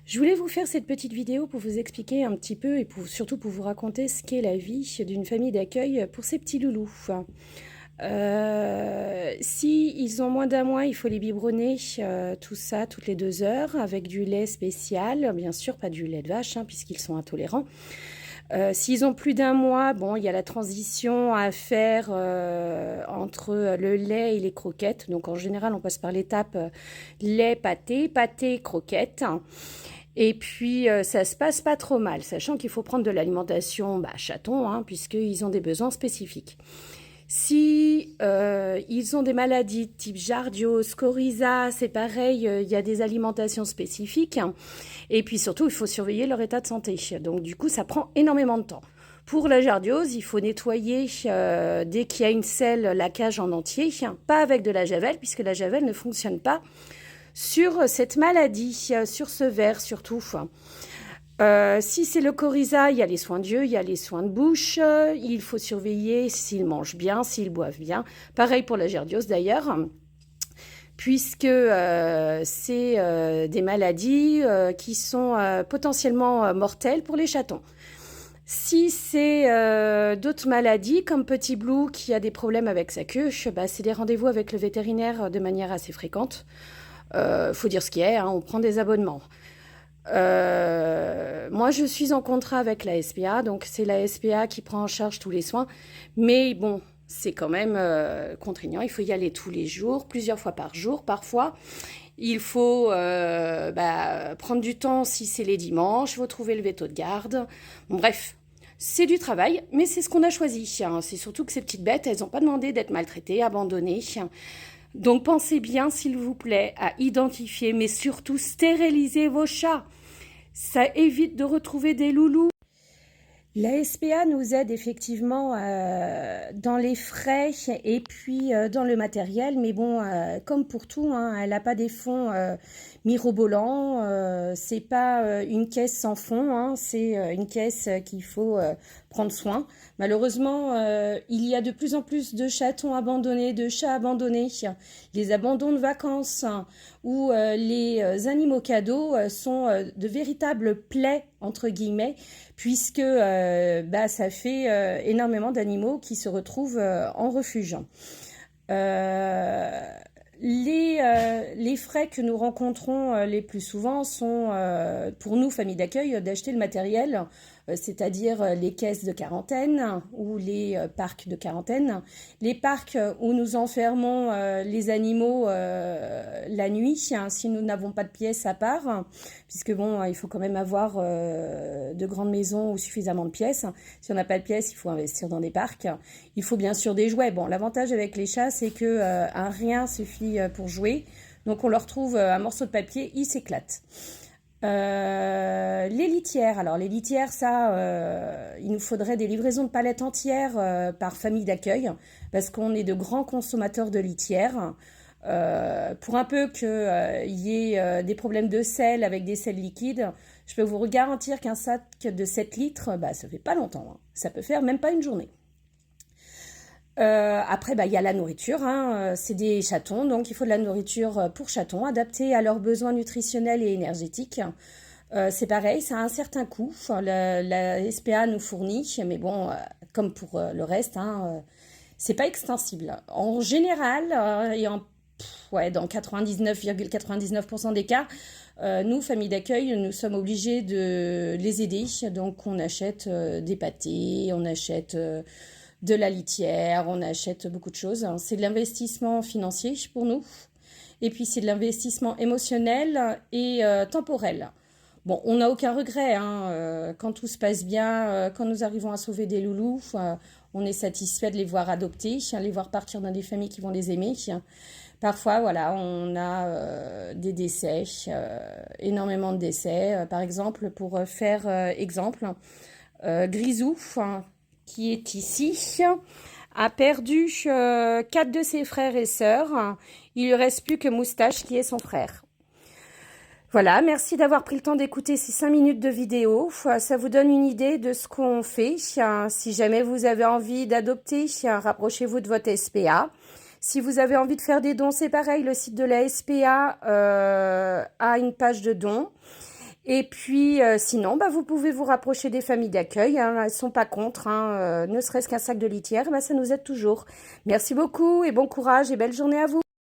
Je voulais vous faire cette petite vidéo pour vous expliquer un petit peu et surtout pour vous raconter ce qu'est la vie d'une famille d'accueil pour ces petits loulous. Si ils ont moins d'un mois, il faut les biberonner, tout ça toutes les 2 heures avec du lait spécial, bien sûr pas du lait de vache puisqu'ils sont intolérants. S'ils ont plus d'un mois, bon, il y a la transition à faire entre le lait et les croquettes. Donc en général, on passe par l'étape lait, pâté, pâté, croquettes. Et puis, ça se passe pas trop mal, sachant qu'il faut prendre de l'alimentation chaton, puisqu'ils ont des besoins spécifiques. Si ils ont des maladies type jardiose, coryza, c'est pareil, il y a des alimentations spécifiques. Et puis surtout, il faut surveiller leur état de santé. Donc du coup, ça prend énormément de temps. Pour la jardiose, il faut nettoyer dès qu'il y a une selle la cage en entier, pas avec de la javel, puisque la javel ne fonctionne pas sur cette maladie, sur ce ver surtout. Si c'est le coryza, il y a les soins d'yeux, il y a les soins de bouche. Il faut surveiller s'ils mangent bien, s'ils boivent bien. Pareil pour la jardiose d'ailleurs, puisque c'est des maladies qui sont potentiellement mortelles pour les chatons. Si c'est d'autres maladies, comme Petit Blue qui a des problèmes avec sa queue, c'est des rendez-vous avec le vétérinaire de manière assez fréquente. Faut dire ce qui est, on prend des abonnements. Moi, je suis en contrat avec la SPA, donc c'est la SPA qui prend en charge tous les soins. Mais bon, c'est quand même contraignant. Il faut y aller tous les jours, plusieurs fois par jour, parfois. Il faut prendre du temps si c'est les dimanches. Il faut trouver le véto de garde. Bon, bref, c'est du travail, mais c'est ce qu'on a choisi. C'est surtout que ces petites bêtes, elles n'ont pas demandé d'être maltraitées, abandonnées. Donc pensez bien, s'il vous plaît, à identifier, mais surtout stériliser vos chats. Ça évite de retrouver des loulous. La SPA nous aide effectivement dans les frais et puis dans le matériel, mais bon, comme pour tout, elle n'a pas des fonds mirobolants, c'est pas une caisse sans fond, c'est une caisse qu'il faut prendre soin. Malheureusement, il y a de plus en plus de chatons abandonnés, de chats abandonnés, les abandons de vacances ou les animaux cadeaux sont de véritables plaies, entre guillemets, puisque ça fait énormément d'animaux qui se retrouvent en refuge. Les frais que nous rencontrons les plus souvent sont, pour nous, famille d'accueil, d'acheter le matériel, c'est-à-dire les caisses de quarantaine ou les parcs de quarantaine. Les parcs où nous enfermons les animaux la nuit, si nous n'avons pas de pièces à part, puisque bon, il faut quand même avoir de grandes maisons ou suffisamment de pièces. Si on n'a pas de pièces, il faut investir dans des parcs. Il faut bien sûr des jouets. Bon, l'avantage avec les chats, c'est que un rien suffit pour jouer. Donc on leur trouve un morceau de papier, ils s'éclatent. Les litières. Alors les litières, ça, il nous faudrait des livraisons de palettes entières par famille d'accueil, parce qu'on est de grands consommateurs de litières. Pour un peu qu'il y ait des problèmes de sel avec des sels liquides, je peux vous garantir qu'un sac de 7 litres, ça fait pas longtemps. Ça peut faire même pas une journée. Après, il y a la nourriture, c'est des chatons, donc il faut de la nourriture pour chatons, adaptée à leurs besoins nutritionnels et énergétiques. C'est pareil, ça a un certain coût. La SPA nous fournit, mais bon, comme pour le reste, c'est pas extensible. En général, et dans 99,99% des cas, nous, famille d'accueil, nous sommes obligés de les aider. Donc, on achète des pâtés, on achète de la litière, on achète beaucoup de choses. C'est de l'investissement financier pour nous. Et puis, c'est de l'investissement émotionnel et temporel. Bon, on n'a aucun regret. Quand tout se passe bien, quand nous arrivons à sauver des loulous, on est satisfait de les voir adopter, les voir partir dans des familles qui vont les aimer. Parfois, voilà, on a des décès, énormément de décès. Par exemple, pour faire exemple, Grisou, qui est ici, a perdu 4 de ses frères et sœurs. Il ne lui reste plus que Moustache, qui est son frère. Voilà, merci d'avoir pris le temps d'écouter ces 5 minutes de vidéo. Ça vous donne une idée de ce qu'on fait. Si jamais vous avez envie d'adopter, rapprochez-vous de votre SPA. Si vous avez envie de faire des dons, c'est pareil, le site de la SPA a une page de dons. Et puis, sinon, bah, vous pouvez vous rapprocher des familles d'accueil, hein, elles ne sont pas contre, hein, ne serait-ce qu'un sac de litière, bah, ça nous aide toujours. Merci beaucoup et bon courage et belle journée à vous.